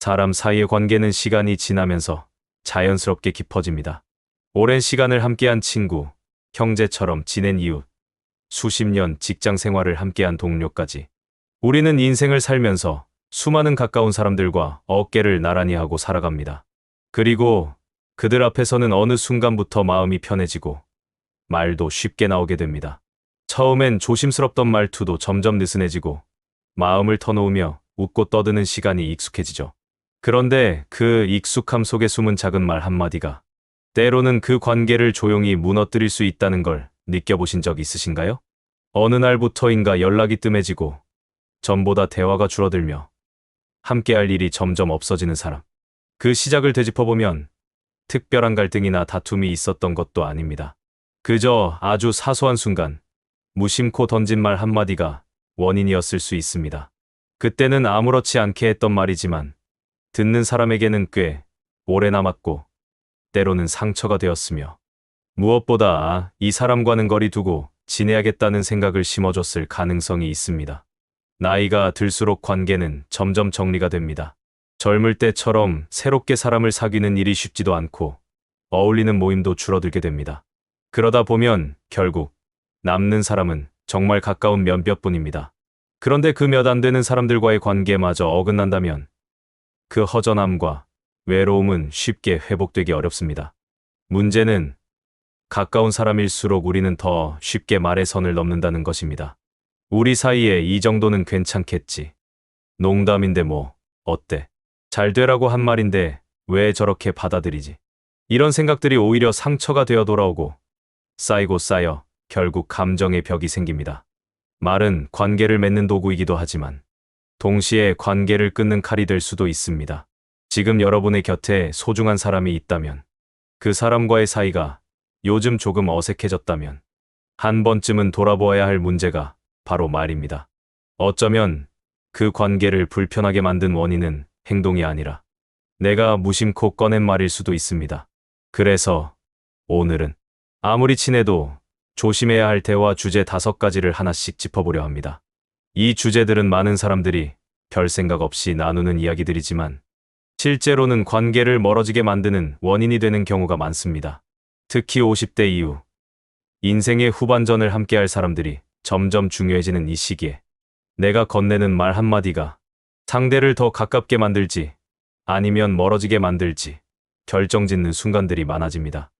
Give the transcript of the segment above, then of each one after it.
사람 사이의 관계는 시간이 지나면서 자연스럽게 깊어집니다. 오랜 시간을 함께한 친구, 형제처럼 지낸 이웃, 수십 년 직장 생활을 함께한 동료까지. 우리는 인생을 살면서 수많은 가까운 사람들과 어깨를 나란히 하고 살아갑니다. 그리고 그들 앞에서는 어느 순간부터 마음이 편해지고 말도 쉽게 나오게 됩니다. 처음엔 조심스럽던 말투도 점점 느슨해지고 마음을 터놓으며 웃고 떠드는 시간이 익숙해지죠. 그런데 그 익숙함 속에 숨은 작은 말 한마디가 때로는 그 관계를 조용히 무너뜨릴 수 있다는 걸 느껴보신 적 있으신가요? 어느 날부터인가 연락이 뜸해지고 전보다 대화가 줄어들며 함께할 일이 점점 없어지는 사람. 그 시작을 되짚어보면 특별한 갈등이나 다툼이 있었던 것도 아닙니다. 그저 아주 사소한 순간 무심코 던진 말 한마디가 원인이었을 수 있습니다. 그때는 아무렇지 않게 했던 말이지만 듣는 사람에게는 꽤 오래 남았고 때로는 상처가 되었으며 무엇보다 이 사람과는 거리 두고 지내야겠다는 생각을 심어줬을 가능성이 있습니다. 나이가 들수록 관계는 점점 정리가 됩니다. 젊을 때처럼 새롭게 사람을 사귀는 일이 쉽지도 않고 어울리는 모임도 줄어들게 됩니다. 그러다 보면 결국 남는 사람은 정말 가까운 몇몇뿐입니다. 그런데 그 몇 안 되는 사람들과의 관계마저 어긋난다면 그 허전함과 외로움은 쉽게 회복되기 어렵습니다. 문제는 가까운 사람일수록 우리는 더 쉽게 말의 선을 넘는다는 것입니다. 우리 사이에 이 정도는 괜찮겠지. 농담인데 뭐, 어때? 잘 되라고 한 말인데 왜 저렇게 받아들이지? 이런 생각들이 오히려 상처가 되어 돌아오고 쌓이고 쌓여 결국 감정의 벽이 생깁니다. 말은 관계를 맺는 도구이기도 하지만 동시에 관계를 끊는 칼이 될 수도 있습니다. 지금 여러분의 곁에 소중한 사람이 있다면, 그 사람과의 사이가 요즘 조금 어색해졌다면 한 번쯤은 돌아보아야 할 문제가 바로 말입니다. 어쩌면 그 관계를 불편하게 만든 원인은 행동이 아니라 내가 무심코 꺼낸 말일 수도 있습니다. 그래서 오늘은 아무리 친해도 조심해야 할 대화 주제 5가지를 하나씩 짚어보려 합니다. 이 주제들은 많은 사람들이 별 생각 없이 나누는 이야기들이지만 실제로는 관계를 멀어지게 만드는 원인이 되는 경우가 많습니다. 특히 50대 이후 인생의 후반전을 함께할 사람들이 점점 중요해지는 이 시기에 내가 건네는 말 한마디가 상대를 더 가깝게 만들지 아니면 멀어지게 만들지 결정짓는 순간들이 많아집니다.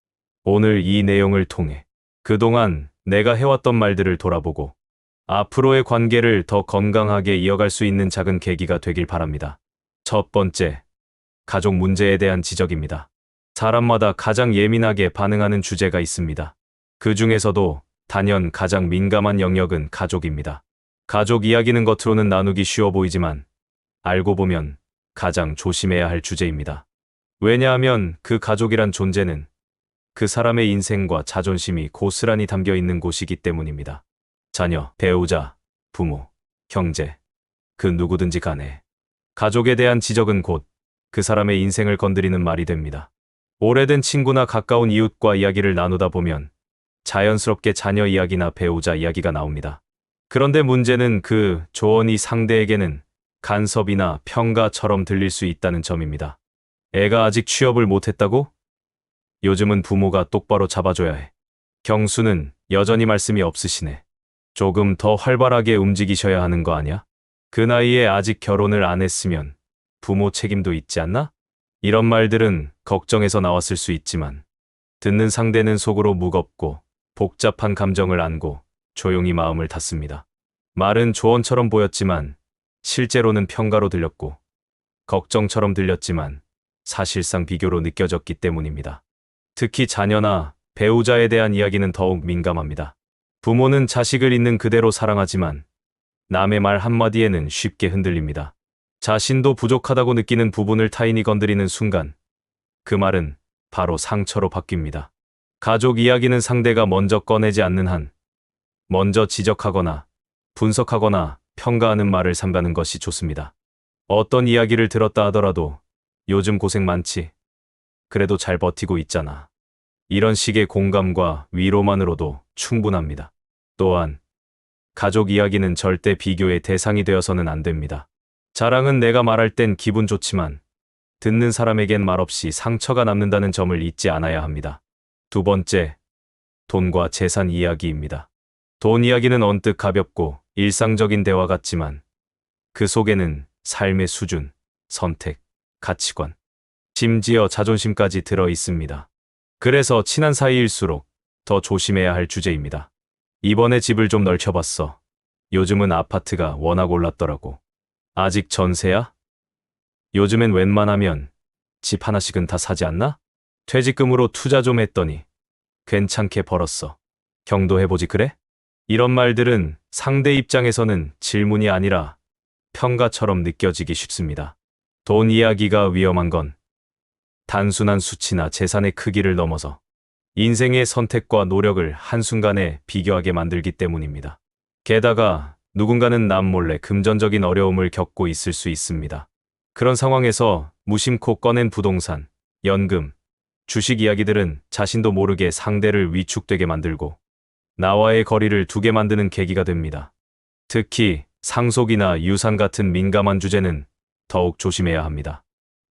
오늘 이 내용을 통해 그동안 내가 해왔던 말들을 돌아보고 앞으로의 관계를 더 건강하게 이어갈 수 있는 작은 계기가 되길 바랍니다. 첫 번째, 가족 문제에 대한 지적입니다. 사람마다 가장 예민하게 반응하는 주제가 있습니다. 그 중에서도 단연 가장 민감한 영역은 가족입니다. 가족 이야기는 겉으로는 나누기 쉬워 보이지만 알고 보면 가장 조심해야 할 주제입니다. 왜냐하면 그 가족이란 존재는 그 사람의 인생과 자존심이 고스란히 담겨 있는 곳이기 때문입니다. 자녀, 배우자, 부모, 형제, 그 누구든지 간에 가족에 대한 지적은 곧 그 사람의 인생을 건드리는 말이 됩니다. 오래된 친구나 가까운 이웃과 이야기를 나누다 보면 자연스럽게 자녀 이야기나 배우자 이야기가 나옵니다. 그런데 문제는 그 조언이 상대에게는 간섭이나 평가처럼 들릴 수 있다는 점입니다. 애가 아직 취업을 못했다고? 요즘은 부모가 똑바로 잡아줘야 해. 경수는 여전히 말씀이 없으시네. 조금 더 활발하게 움직이셔야 하는 거 아냐? 그 나이에 아직 결혼을 안 했으면 부모 책임도 있지 않나? 이런 말들은 걱정에서 나왔을 수 있지만 듣는 상대는 속으로 무겁고 복잡한 감정을 안고 조용히 마음을 닫습니다. 말은 조언처럼 보였지만 실제로는 평가로 들렸고 걱정처럼 들렸지만 사실상 비교로 느껴졌기 때문입니다. 특히 자녀나 배우자에 대한 이야기는 더욱 민감합니다. 부모는 자식을 있는 그대로 사랑하지만 남의 말 한마디에는 쉽게 흔들립니다. 자신도 부족하다고 느끼는 부분을 타인이 건드리는 순간 그 말은 바로 상처로 바뀝니다. 가족 이야기는 상대가 먼저 꺼내지 않는 한 먼저 지적하거나 분석하거나 평가하는 말을 삼가는 것이 좋습니다. 어떤 이야기를 들었다 하더라도 요즘 고생 많지? 그래도 잘 버티고 있잖아. 이런 식의 공감과 위로만으로도 충분합니다. 또한 가족 이야기는 절대 비교의 대상이 되어서는 안 됩니다. 자랑은 내가 말할 땐 기분 좋지만 듣는 사람에겐 말없이 상처가 남는다는 점을 잊지 않아야 합니다. 두 번째, 돈과 재산 이야기입니다. 돈 이야기는 언뜻 가볍고 일상적인 대화 같지만 그 속에는 삶의 수준, 선택, 가치관, 심지어 자존심까지 들어 있습니다. 그래서 친한 사이일수록 더 조심해야 할 주제입니다. 이번에 집을 좀 넓혀봤어. 요즘은 아파트가 워낙 올랐더라고. 아직 전세야? 요즘엔 웬만하면 집 하나씩은 다 사지 않나? 퇴직금으로 투자 좀 했더니 괜찮게 벌었어. 경도해보지 그래? 이런 말들은 상대 입장에서는 질문이 아니라 평가처럼 느껴지기 쉽습니다. 돈 이야기가 위험한 건 단순한 수치나 재산의 크기를 넘어서 인생의 선택과 노력을 한순간에 비교하게 만들기 때문입니다. 게다가 누군가는 남몰래 금전적인 어려움을 겪고 있을 수 있습니다. 그런 상황에서 무심코 꺼낸 부동산, 연금, 주식 이야기들은 자신도 모르게 상대를 위축되게 만들고 나와의 거리를 두게 만드는 계기가 됩니다. 특히 상속이나 유산 같은 민감한 주제는 더욱 조심해야 합니다.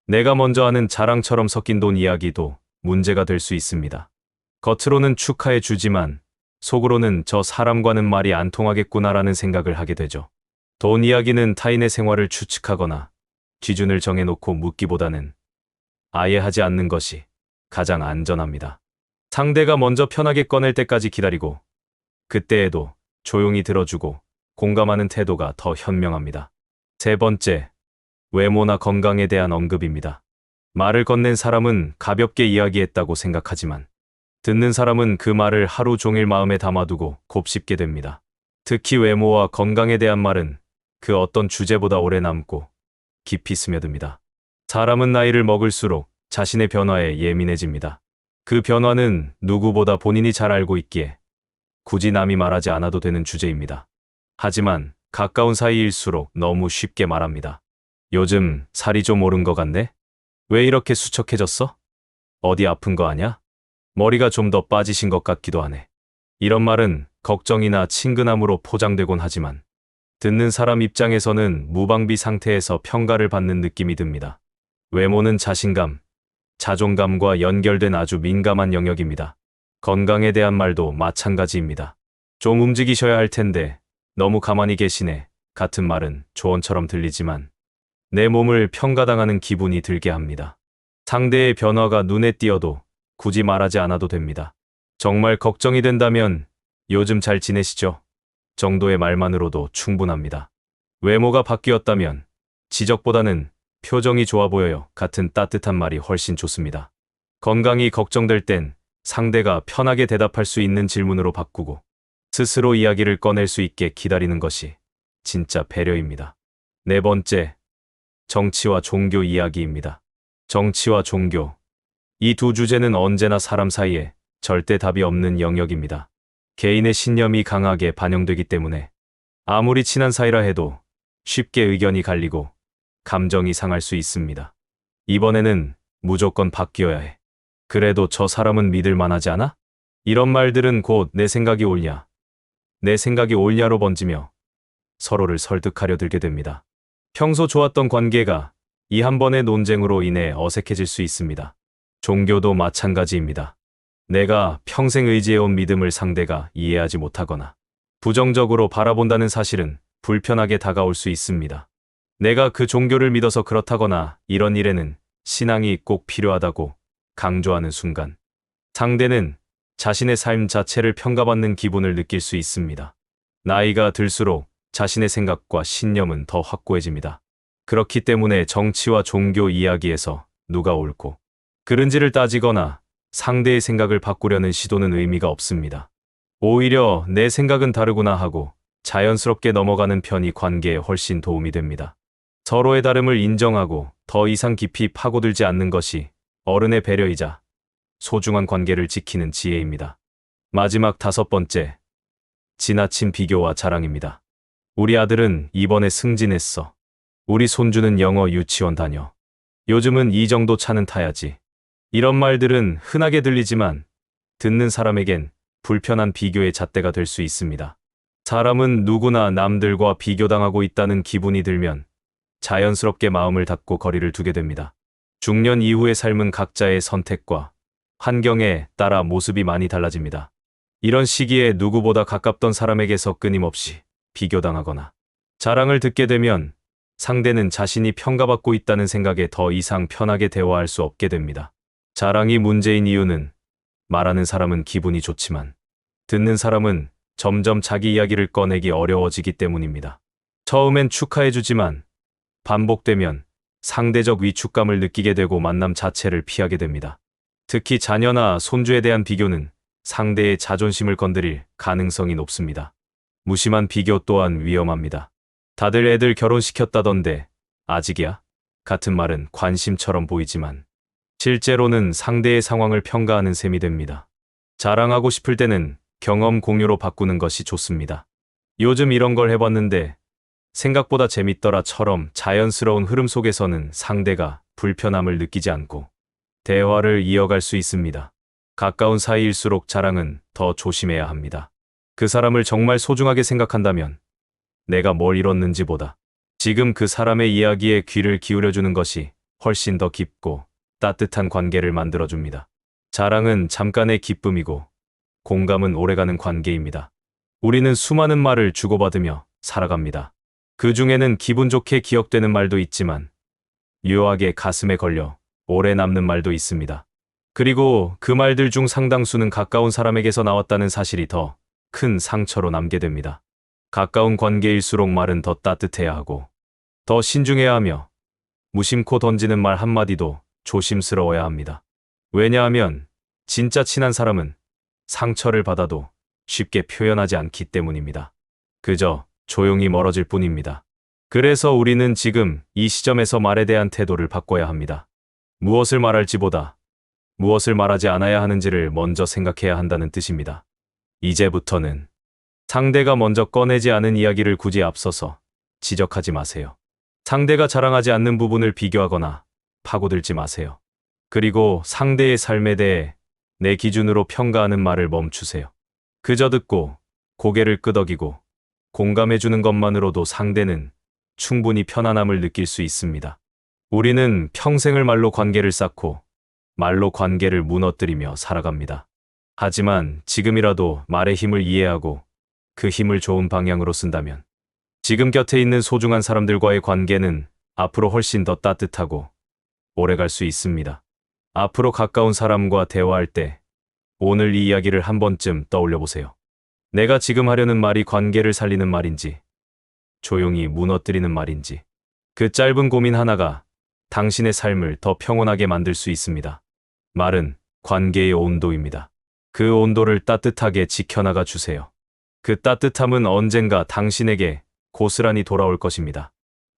내가 먼저 하는 자랑처럼 섞인 돈 이야기도 문제가 될 수 있습니다. 겉으로는 축하해 주지만 속으로는 저 사람과는 말이 안 통하겠구나라는 생각을 하게 되죠. 돈 이야기는 타인의 생활을 추측하거나 기준을 정해놓고 묻기보다는 아예 하지 않는 것이 가장 안전합니다. 상대가 먼저 편하게 꺼낼 때까지 기다리고 그때에도 조용히 들어주고 공감하는 태도가 더 현명합니다. 세 번째, 외모나 건강에 대한 언급입니다. 말을 건넨 사람은 가볍게 이야기했다고 생각하지만 듣는 사람은 그 말을 하루 종일 마음에 담아두고 곱씹게 됩니다. 특히 외모와 건강에 대한 말은 그 어떤 주제보다 오래 남고 깊이 스며듭니다. 사람은 나이를 먹을수록 자신의 변화에 예민해집니다. 그 변화는 누구보다 본인이 잘 알고 있기에 굳이 남이 말하지 않아도 되는 주제입니다. 하지만 가까운 사이일수록 너무 쉽게 말합니다. 요즘 살이 좀 오른 것 같네? 왜 이렇게 수척해졌어? 어디 아픈 거 아냐? 머리가 좀 더 빠지신 것 같기도 하네. 이런 말은 걱정이나 친근함으로 포장되곤 하지만 듣는 사람 입장에서는 무방비 상태에서 평가를 받는 느낌이 듭니다. 외모는 자신감, 자존감과 연결된 아주 민감한 영역입니다. 건강에 대한 말도 마찬가지입니다. 좀 움직이셔야 할 텐데 너무 가만히 계시네 같은 말은 조언처럼 들리지만 내 몸을 평가당하는 기분이 들게 합니다. 상대의 변화가 눈에 띄어도 굳이 말하지 않아도 됩니다. 정말 걱정이 된다면 요즘 잘 지내시죠? 정도의 말만으로도 충분합니다. 외모가 바뀌었다면 지적보다는 표정이 좋아 보여요 같은 따뜻한 말이 훨씬 좋습니다. 건강이 걱정될 땐 상대가 편하게 대답할 수 있는 질문으로 바꾸고 스스로 이야기를 꺼낼 수 있게 기다리는 것이 진짜 배려입니다. 네 번째, 정치와 종교 이야기입니다. 정치와 종교. 이 두 주제는 언제나 사람 사이에 절대 답이 없는 영역입니다. 개인의 신념이 강하게 반영되기 때문에 아무리 친한 사이라 해도 쉽게 의견이 갈리고 감정이 상할 수 있습니다. 이번에는 무조건 바뀌어야 해. 그래도 저 사람은 믿을 만하지 않아? 이런 말들은 곧 내 생각이 옳냐, 내 생각이 옳냐로 번지며 서로를 설득하려 들게 됩니다. 평소 좋았던 관계가 이 한 번의 논쟁으로 인해 어색해질 수 있습니다. 종교도 마찬가지입니다. 내가 평생 의지해온 믿음을 상대가 이해하지 못하거나 부정적으로 바라본다는 사실은 불편하게 다가올 수 있습니다. 내가 그 종교를 믿어서 그렇다거나 이런 일에는 신앙이 꼭 필요하다고 강조하는 순간 상대는 자신의 삶 자체를 평가받는 기분을 느낄 수 있습니다. 나이가 들수록 자신의 생각과 신념은 더 확고해집니다. 그렇기 때문에 정치와 종교 이야기에서 누가 옳고 그른지를 따지거나 상대의 생각을 바꾸려는 시도는 의미가 없습니다. 오히려 내 생각은 다르구나 하고 자연스럽게 넘어가는 편이 관계에 훨씬 도움이 됩니다. 서로의 다름을 인정하고 더 이상 깊이 파고들지 않는 것이 어른의 배려이자 소중한 관계를 지키는 지혜입니다. 마지막 다섯 번째, 지나친 비교와 자랑입니다. 우리 아들은 이번에 승진했어. 우리 손주는 영어 유치원 다녀. 요즘은 이 정도 차는 타야지. 이런 말들은 흔하게 들리지만 듣는 사람에겐 불편한 비교의 잣대가 될 수 있습니다. 사람은 누구나 남들과 비교당하고 있다는 기분이 들면 자연스럽게 마음을 닫고 거리를 두게 됩니다. 중년 이후의 삶은 각자의 선택과 환경에 따라 모습이 많이 달라집니다. 이런 시기에 누구보다 가깝던 사람에게서 끊임없이 비교당하거나 자랑을 듣게 되면 상대는 자신이 평가받고 있다는 생각에 더 이상 편하게 대화할 수 없게 됩니다. 자랑이 문제인 이유는 말하는 사람은 기분이 좋지만 듣는 사람은 점점 자기 이야기를 꺼내기 어려워지기 때문입니다. 처음엔 축하해주지만 반복되면 상대적 위축감을 느끼게 되고 만남 자체를 피하게 됩니다. 특히 자녀나 손주에 대한 비교는 상대의 자존심을 건드릴 가능성이 높습니다. 무심한 비교 또한 위험합니다. 다들 애들 결혼시켰다던데 아직이야? 같은 말은 관심처럼 보이지만 실제로는 상대의 상황을 평가하는 셈이 됩니다. 자랑하고 싶을 때는 경험 공유로 바꾸는 것이 좋습니다. 요즘 이런 걸 해봤는데 생각보다 재밌더라처럼 자연스러운 흐름 속에서는 상대가 불편함을 느끼지 않고 대화를 이어갈 수 있습니다. 가까운 사이일수록 자랑은 더 조심해야 합니다. 그 사람을 정말 소중하게 생각한다면 내가 뭘 잃었는지보다 지금 그 사람의 이야기에 귀를 기울여주는 것이 훨씬 더 깊고 따뜻한 관계를 만들어줍니다. 자랑은 잠깐의 기쁨이고 공감은 오래가는 관계입니다. 우리는 수많은 말을 주고받으며 살아갑니다. 그 중에는 기분 좋게 기억되는 말도 있지만 묘하게 가슴에 걸려 오래 남는 말도 있습니다. 그리고 그 말들 중 상당수는 가까운 사람에게서 나왔다는 사실이 더 큰 상처로 남게 됩니다. 가까운 관계일수록 말은 더 따뜻해야 하고 더 신중해야 하며 무심코 던지는 말 한마디도 조심스러워야 합니다. 왜냐하면 진짜 친한 사람은 상처를 받아도 쉽게 표현하지 않기 때문입니다. 그저 조용히 멀어질 뿐입니다. 그래서 우리는 지금 이 시점에서 말에 대한 태도를 바꿔야 합니다. 무엇을 말할지보다 무엇을 말하지 않아야 하는지를 먼저 생각해야 한다는 뜻입니다. 이제부터는 상대가 먼저 꺼내지 않은 이야기를 굳이 앞서서 지적하지 마세요. 상대가 자랑하지 않는 부분을 비교하거나 파고들지 마세요. 그리고 상대의 삶에 대해 내 기준으로 평가하는 말을 멈추세요. 그저 듣고 고개를 끄덕이고 공감해주는 것만으로도 상대는 충분히 편안함을 느낄 수 있습니다. 우리는 평생을 말로 관계를 쌓고 말로 관계를 무너뜨리며 살아갑니다. 하지만 지금이라도 말의 힘을 이해하고 그 힘을 좋은 방향으로 쓴다면 지금 곁에 있는 소중한 사람들과의 관계는 앞으로 훨씬 더 따뜻하고 오래갈 수 있습니다. 앞으로 가까운 사람과 대화할 때 오늘 이 이야기를 한 번쯤 떠올려 보세요. 내가 지금 하려는 말이 관계를 살리는 말인지 조용히 무너뜨리는 말인지 그 짧은 고민 하나가 당신의 삶을 더 평온하게 만들 수 있습니다. 말은 관계의 온도입니다. 그 온도를 따뜻하게 지켜나가 주세요. 그 따뜻함은 언젠가 당신에게 고스란히 돌아올 것입니다.